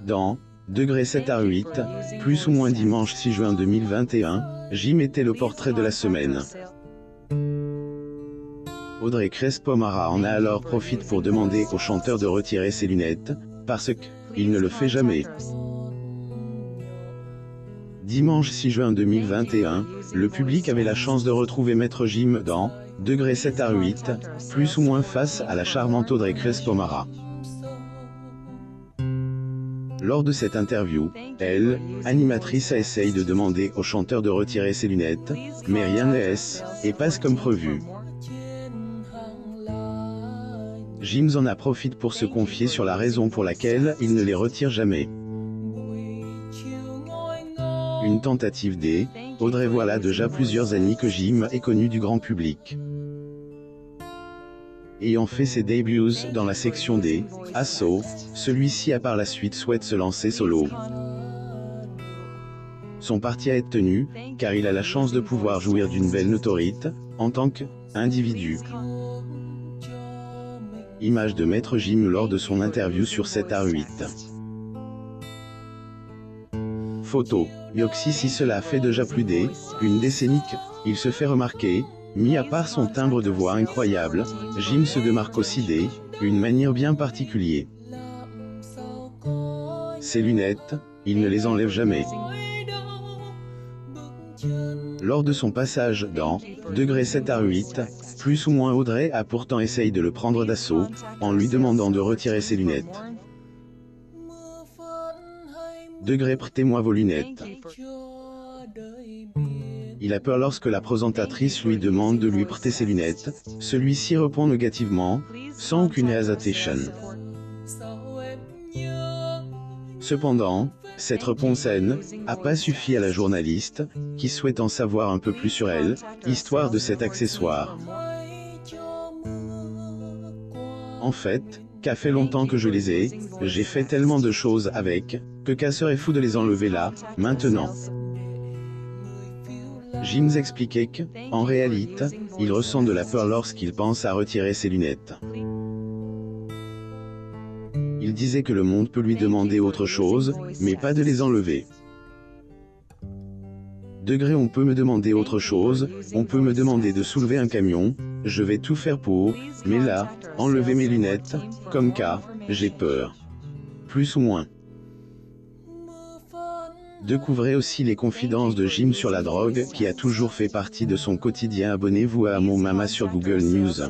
Dans Degré 7 à 8, plus ou moins dimanche 6 juin 2021, Jim était le portrait de la semaine. Audrey Crespo-Mara en a alors profite pour demander au chanteur de retirer ses lunettes, parce qu'il ne le fait jamais. Dimanche 6 juin 2021, le public avait la chance de retrouver Maître Jim dans Degré 7 à 8, plus ou moins face à la charmante Audrey Crespo-Mara. Lors de cette interview, elle, animatrice, essaye de demander au chanteur de retirer ses lunettes, mais rien et passe comme prévu. Jim en a profite pour se confier sur la raison pour laquelle il ne les retire jamais. Une tentative D. Audrey. Voilà déjà plusieurs années que Jim est connu du grand public. Ayant fait ses débuts dans la section D, Asso, celui-ci a par la suite souhaite se lancer solo. Son parti a été tenu, car il a la chance de pouvoir jouir d'une belle notoriété, en tant qu'individu. Image de Maître Jim lors de son interview sur 7 à 8. Photo. Yoxi. Si cela fait déjà plus d'une décennie qu'il se fait remarquer, mis à part son timbre de voix incroyable, Jim se démarque aussi d'une manière bien particulière. Ses lunettes, il ne les enlève jamais. Lors de son passage dans Degré 7 à 8, plus ou moins Audrey a pourtant essayé de le prendre d'assaut, en lui demandant de retirer ses lunettes. Degré. Prêtez-moi vos lunettes. Il a peur lorsque la présentatrice lui demande de lui prêter ses lunettes, celui-ci répond négativement, sans aucune hésitation. Cependant, cette réponse n'a pas suffi à la journaliste, qui souhaite en savoir un peu plus sur elle, histoire de cet accessoire. En fait, ça fait longtemps que je les ai, j'ai fait tellement de choses avec, que serait fou de les enlever là, maintenant. Jim expliquait qu'en réalité, il ressent de la peur lorsqu'il pense à retirer ses lunettes. Il disait que le monde peut lui demander autre chose, mais pas de les enlever. Degré. On peut me demander autre chose, on peut me demander de soulever un camion, je vais tout faire pour, mais là, enlever mes lunettes, comme cas, j'ai peur. Plus ou moins. Découvrez aussi les confidences de Jim sur la drogue qui a toujours fait partie de son quotidien. Abonnez-vous à Mon Mama sur Google News.